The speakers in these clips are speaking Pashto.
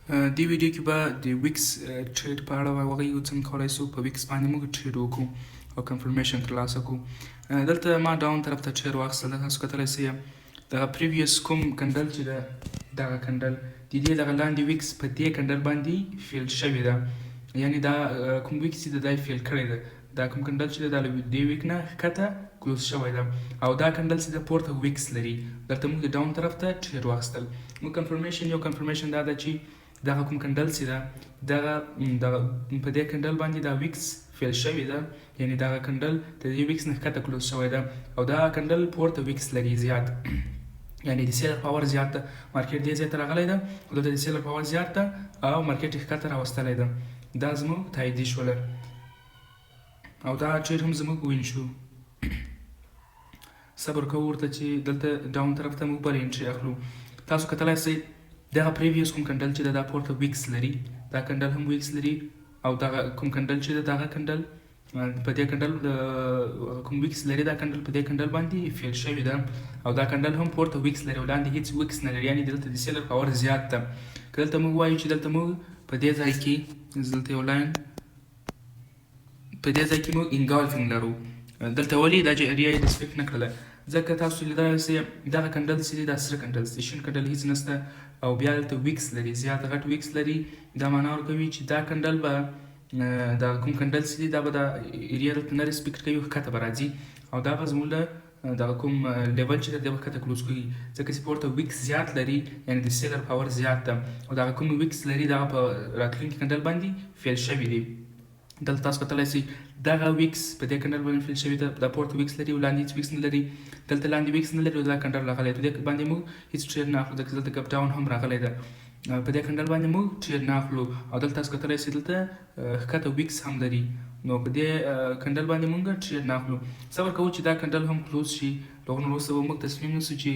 دې ویډیو کې به د ویکس ټریډ په اړه وغږیږو څنګه کولی شو په ویکس باندې موږ ټریډ وکړو او کنفرمیشن ترلاسه کړو. دلته ما ډاون طرف ته ټریډ واخیستل. تاسو کتلی سئ دغه پریویس کوم کندل چې ده دغه کندل د دې دغه لاندې ویکس په دې کندل باندې فیل شوې ده، یعنې دا کوم ویکس چې ده دا یې فیل کړی ده. دا کوم کندل چې ده دا له دې ویک نه ښکته کلوز شوی ده او دا کندل چې ده پورته ویکس لري. دلته موږ د ډاون طرف ته ټریډ واخیستل. موږ کنفرمیشن یو کنفرمیشن دا ده چې دغه کوم کندل چې ده دغه په دې کندل باندې دا ویکس فیل شوی ده، یعنې دغه کندل د دې ویکس نه ښکته کلوز شوی ده او دا کندل پورته ویکس لري زیات، یعنې د سیلر پاور زیات ده. مارکیټ دې ځای ته راغلی ده او دلته د سیلر پاور زیات ده او مارکیټ یې ښکته راوستلی ده. دا زموږ تاییدي شوله او دا ټریډ هم زموږ وین شو. صبر کوو ورته چې دلته ډاون طرف ته موږ بل انټري اخلو. تاسو کتلی سئ دغه پریویس کوم کندل چې دا پورته ویکس لري، دا کندل هم ویکس لري او دغه کوم کندل چې دغه کندل په دې کندل کوم ویکس لري، دا کندل په دې کندل باندې فیل شوی ده او دا کندل هم پورته ویکس لري او لاندې هیڅ ویکس نه لري، یعنې دلته د سیلر پاور زیات ده. که دلته موږ وایو چې دلته موږ په دې ځای کې دلته یو لاین په دې ځای کې موږ انګالفینګ لرو. دلته ولې دا جریه یې ریسپیکټ نه کړله؟ ځکه تاسو لیدلی سئ دغه کندل چې دی دا سره کندل دی، شین کندل هیڅ نشته او بیا دلته ویکس لري، زیات غټ ویکس لري. دا معنا ورکوي چې دا کندل به دا کوم کندل چې دی دا به دا ایریا دلته نه ریسپیکټ کوي، ښکته به راځي او دا به زموږ له دغه کوم لیول چې دی دا به ښکته کلوز کوي، ځکه چې پورته ویکس زیات لري، یعنې د سیلر پاور زیات ده او دغه کوم ویکس لري دغه په راتلونکي کندل باندې فیل شوي دي. دلته تاسو کتلی سئ دغه ویکس په دې کندل باندې فیل شوي ده، دا پورته ویکس لري او لاندې هېڅ ویکس نه لري. دلته لاندې ویکس نه لري او دا کندل راغلی په دې باندې موږ هېڅ ټریډ نه اخلو، ځکه دلته ګپ ډاون هم راغلی ده. په دې کندل باندې موږ ټریډ نه اخلو او دلته تاسو کتلی سئ دلته ښکته ویکس هم لري، نو په دې کندل باندې موږ ټریډ نه اخلو. صبر کوو چې دا کندل هم کلوز شي، له هغه نه وروسته به موږ تصمیم نیسو چې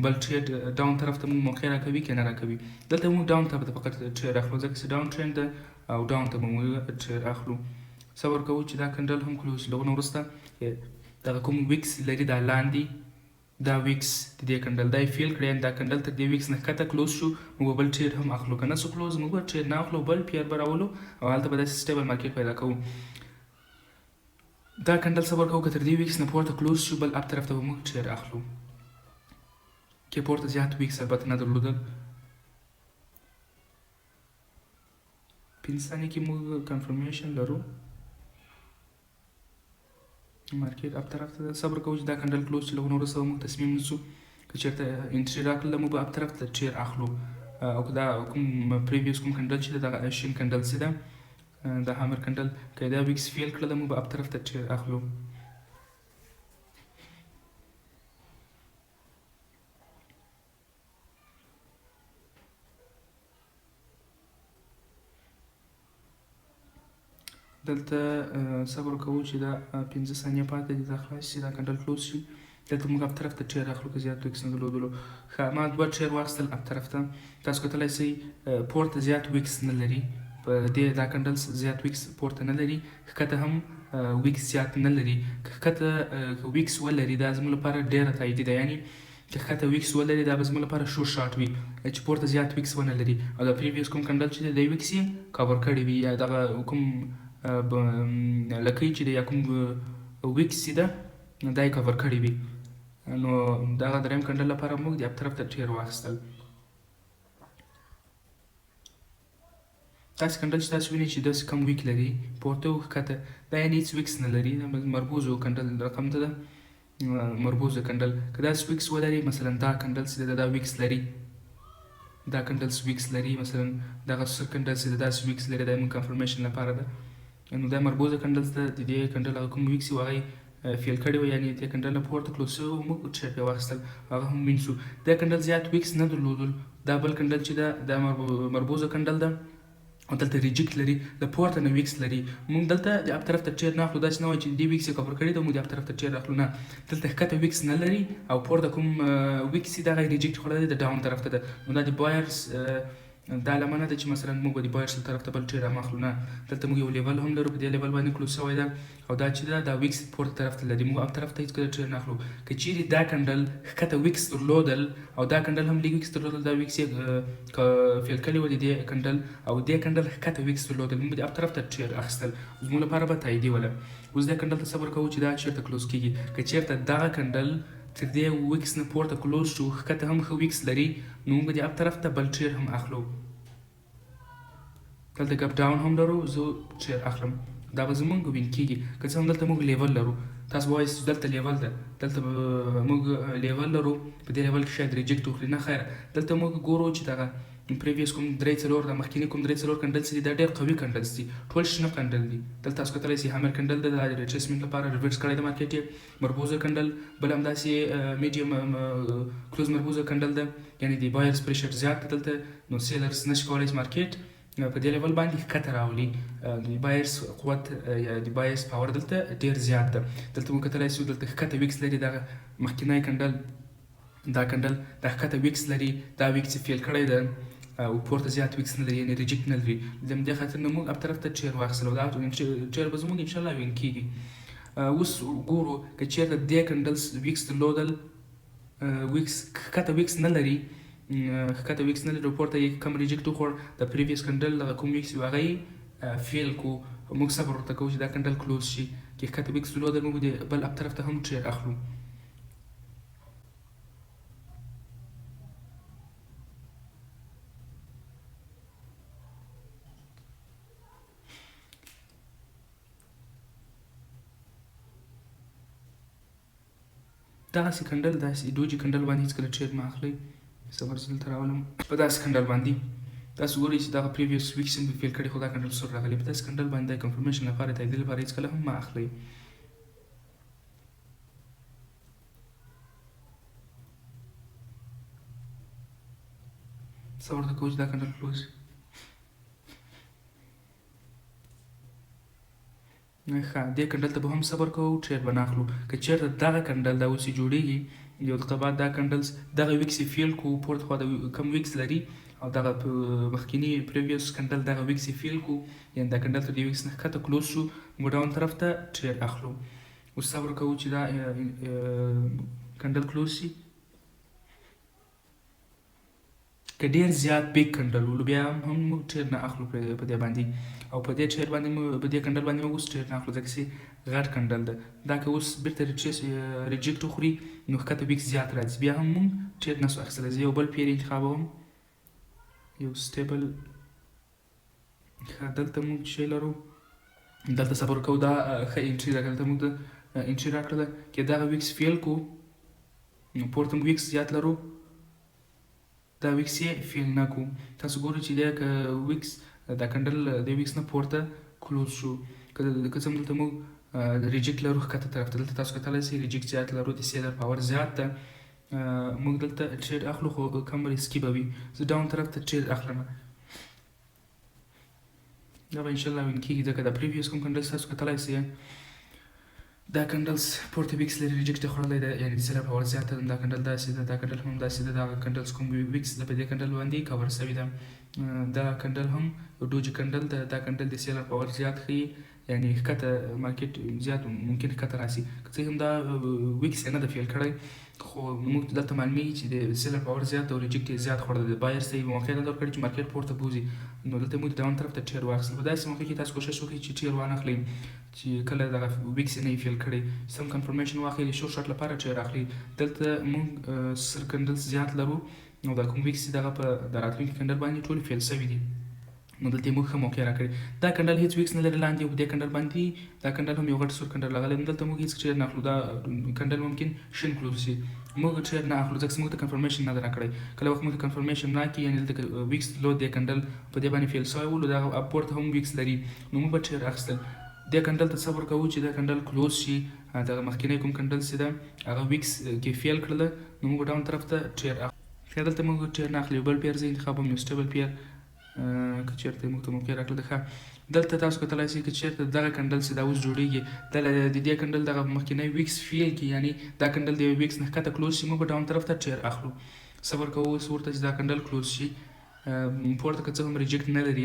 بل ټریډ ډاون طرف ته موږ موقع راکوي که نه راکوي. دلته موږ ډاون طرف ته فقط ټریډ اخلو، ځکه چې ډاون ټرینډ ده او ډاون ته به موږ ټریډ اخلو. صبر کوو چې دا کندل هم کلوز شي، له هغه نه وروسته دغه کوم ویکس لري دا لاندې دا ویکس د دې کندل دا یې فیل کړی، دا کندل تر دې ویکس نه ښکته کلوز شو، موږ به بل ټریډ هم اخلو، که نه شو کلوز موږ به ټریډ نه اخلو، بل پیر به راولو او هلته به داسې سټیبل مارکیټ پیدا کوو. دا کندل صبر کوو که تر دې ویکس نه پورته کلوز شو، بل اپ طرف ته به موږ ټریډ اخلو، کې پورته زیات ویکس البته نه درلودل. 5 ثانیې کې موږ کنفرمیشن لرو، مارکیټ اپ طرف ته. صبر کوو چې دا کندل کلوز شي، له هغه نه وروسته به موږ تصمیم نیسو که چېرته انټري راکړله موږ به اپ طرف ته ټیر اخلو او که دا کوم پریویس کوم کندل چې دغه شین کندل چې ده دا هامر کندل که دا ویکس فیل کړله موږ به اپ طرف ته ټیر اخلو. دلته صبر کوو چې دا 15 ثانیې پاتې دي دا خلاص شي، دا کندل کلوز شي. دلته موږ اپ طرف ته ټیر اخلو که زیات ویکس نه درلودلو. ښه ما 2 ټیر واخیستل اپ طرف ته. تاسو کتلی سئ پورته زیات ویکس نه لري، په دې دا کندل زیات ویکس پورته نه لري، ښکته هم ویکس زیات نه لري. که ښکته ویکس ولري دا زموږ لپاره ډېره تاییدي ده، یعنې که ښکته ویکس ولري دا به زموږ لپاره شور شاټ وي، چې پورته زیات ویکس ونه لري او دا پریویس کوم کندل چې دی د ویکس یې کاور کړی وي، یا دغه کوم لکۍ چې دی یا کوم ویکس چې ده دا یې کاور کړی وي. نو دغه دریم کندل لپاره موږ د اپ طرف ته ټیر واخیستل. داسې کندل چې تاسو وینئ چې داسې کم ویک لري پورته او ښکته، دا یعنې هېڅ ویکس نه لري، مربوزو کندل رقم ته ده مربوزه کندل. که داسې ویکس ولري مثلا دا کندل چې ده دا ویکس لري، دا کندل ویکس لري، مثلا دغه سور کندل چې ده داسې ویکس لري، دا زموږ کنفرمیشن لپاره ده. نو دا مربوزه کندل ته د دې کندل هغه کوم ویکس و هغه یې فیل کړی و، یعنې دې کندل نه پورته کلوز شوی و، موږ ټریډ پرې واخیستل، هغه هم وین شو. دا کندل زیات ویکس نه درلودل، دا بل کندل چې ده دا مربوزه کندل ده او دلته ریجیکټ لري، د پورته نه ویکس لري. موږ دلته د اپ طرف ته ټیر نه اخلو، داسې نه وایي چې دې ویکس یې کفر کړی ده موږ د اپ طرف ته ټیر اخلو، نه، دلته ښکته ویکس نه لري او پورته کوم ویکس یې دغه یې ریجیکټ کړی دی د ډاون طرف ته ده. نو دا د بایرز دا لمنه ده چې مثلا موږ به د بایرس طرف ته بل ټریډ هم اخلو نه، دلته موږ یو لیول هم لرو، په دې لیول باندې کلوز شوی ده او دا چې ده دا ویکس پورته طرف ته لري، موږ اب طرف ته هېڅکله ټریډ نه اخلو. که چیرې دا کنډل ښکته ویکس درلودل او دا کنډل هم لږ ویکس درلودل، دا ویکس یې فیل کړی و د دې کنډل او دې کنډل ښکته ویکس درلودل، موږ به د اب طرف ته ټریډ اخیستل، زموږ لپاره به تاییدي وله. اوس دې کنډل ته صبر کوو چې دا چېرته کلوز کېږي. که چېرته دغه کنډل تر دې ویکس نه پورته کلوز شو، ښکته هم ښه ویکس لري، نو موږ به د اب طرف ته بل ټریډ هم اخلو. دلته ګپ ډاون هم لرو، زه ټریډ اخلم، دا به زموږ وین کېږي. که څه هم دلته موږ لیول لرو، تاسو وایئ دلته لیول ده، دلته موږ لیول لرو، په دې لیول کې شاید ریجکټ وکړي. نه خیر، دلته موږ ګورو چې دغه پریویس کوم 3-4 د مخکینی کوم 3-4 کنډلز دي، دا ډېر قوي کنډلز دي، ټول شنه کنډل دي. دلته تاسو کتلی سئ هامر کنډل ده، د ریټریسمنټ لپاره ریورس کړی د مارکیټ یې، مربوزه کنډل، بل همداسې میډیم کلوز مربوزه کنډل ده، یعنې د بایرس پریشر زیات دی دلته، نو سیلرز نشي کولی مارکیټ په دې لیول باندې ښکته راولي. د بایرس قوت یا د بایرس پاور دلته ډېر زیات ده. دلته موږ کتلی سو دلته ښکته ویکس لري، دغه مخکینی کنډل دا کنډل دا ښکته ویکس لري، دا ویکس یې فیل کړی ده او پورته زیات ویکس نه لري، یعنې ریجکټ نه لري. د همدې خاطر نه موږ اب طرف ته ټریډ واخیستل او دا ټریډ به زموږ انشاءالله وین کېږي. اوس ګورو که چېرته دې کنډلز ویکس درلودل، ویکس ښکته ویکس نه لري، ښکته ویکس نه لري، پورته یې کم ریجکټ وخوړ، د پریویس کنډل دغه کوم ویکس وي هغه یې فیل کو، موږ صبر ورته کوو چې دا کنډل کلوز شي. که ښکته ویکس درلودل، موږ د بل اب طرف ته هم ټریډ اخلو. داسې کنډل، داسې دوجي کنډل باندې هېڅکله ټریډ مه اخلئ. صبر زه دلته راولم. په داسې کنډل باندې تاسو ګورئ چې دغه پریویس ویکس هم فیل کړی، خو دا کنډل سور راغلی. په داسې کنډل باندې د کنفرمیشن لپاره، تاییدي لپاره هېڅکله هم مه اخلئ. صبر ورته کوو چې دا کنډل کلوز شي. ښه، دې کنډل ته به هم صبر کوو، ټریډ به نه اخلو. که چېرته دغه کنډل دا اوس یې جوړېږي، یو دقیقه بعد دا کنډلز دغه ویکس یې فیل کو، پورته خوا د کم ویکس لري او دغه مخکینی پریویس کنډل دغه ویکس یې فیل کو، یعنې دا کنډل تر دې ویکس نه ښکته کلوز شو، موږ ډاون طرف ته ټریډ اخلو. اوس صبر کوو چې دا کنډل کلوز شي. که ډېر زیات بیګ کنډل ولو، بیا هم موږ ټریډ نه اخلو په دې باندې، او په دې ټریډ باندې په دې کنډل باندې موږ اوس ټریډ نه اخلو، ځکه چې غټ کنډل ده. دا که اوس بېرته ریجکټ وخوري، نو ښکته ویکس زیات راځي، بیا هم موږ ټریډ نسو اخیستلی. زه یو بل پیر انتخابوم، یو سټیبل. ښه، دلته موږ شی لرو، دلته صبر کوو، دا ښه انټري راکړه، دلته موږ د انټري راکړله. که دغه ویکس فیل کو، نو پورته موږ ویکس زیات لرو، دا ویکس یې فیل نه کو. تاسو ګورئ چې دی که ویکس دا کنډل د ویکس نه پورته کلوز شو، که څه هم دلته موږ ریجکټ لرو ښکته طرف ته، دلته تاسو کتلی سئ ریجکټ زیات لرو، د سیلر پاور زیات ده، موږ دلته ټریډ اخلو، خو کم ریسکي به وي. زه ډاون طرف ته ټریډ اخلم، دا به انشاءالله وین کېږي، ځکه دا پریویس کوم کنډلز تاسو کتلی سئ، دا کنډلز پورته ویکس لري، ریجکټ یې خوړلی ده، یعنې د سیلر پاور زیاته ده. دا کنډل داسې ده، دا کنډل هم داسې ده، دغه کنډلز کوم ویکس ده په دې کنډل باندې کور سوي ده. دا کنډل هم ډوجي کنډل ده، دا کنډل د سیلر پاور زیات ښیي، یعنې ښکته مارکیټ زیات ممکن ښکته راسي. که څه هم دا ویکس یې نه ده فیل کړی، خو موږ دلته معلومیږي چې د سیلر پاور زیات ده او ریجکټ یې زیات خوړلی ده. بایرس ته یې موقع نه درکړې چې مارکیټ پورته بوځي، نو دلته موږ د ډاون طرف ته ټریډ واخیستل. په داسې موقع کې تاسو کوشش وکړئ چې ټریډ وانخلئ، چې کله دغه ویکس یې نه وي فیل کړی، سم کنفرمیشن واخلئ، د شورټ شاټ لپاره ټریډ اخلئ. دلته موږ سر کنډلز زیات لرو، نو دا کوم ویکس دغه په د راتلونکي کنډل باندې ټول فیل سوي دي، نو دلته موږ ښه موقع راکړې. دا کنډل هېڅ ویکس نه لري لاندې، او په دې کنډل باندې دا کنډل هم یو غټ سور کنډل راغلی، دلته موږ هېڅ ټریډ نه اخلو. دا کنډل ممکن شین کلوز شي، موږ ټریډ نه اخلو، ځکه چې موږ ته کنفرمیشن نه ده راکړی. کله وخت موږ ته کنفرمیشن راکړي، یعنې دلته ویکس درلود دې کنډل په دې باندې فیل سوی و، دا پورته هم ویکس لري، نو موږ به ټریډ اخیستل. دې کنډل ته صبر کوو چې دا کنډل کلوز شي، دغه مخکینی کوم کنډل چې ده هغه ویکس کې فیل کړله، نو موږ ډاون طرف ته ټریډ اخلو. دلته موږ ټریډ نه اخلو، یو بل پیر زه انتخابوم، یو سټیبل پیر. که چېرته موږ ته موقع راکړه ده. ښه، دلته تاسو کتلی سئ که چېرته دغه کنډل چې دا اوس جوړېږي، د دې کنډل دغه مخکینی ویکس فیل کړي، یعنې دا کنډل د یو ویکس نه ښکته کلوز شي، موږ به ډاون طرف ته ټریډ اخلو. صبر کوو اوس ورته چې دا کنډل کلوز شي. پورته که څه هم ریجکټ نه لري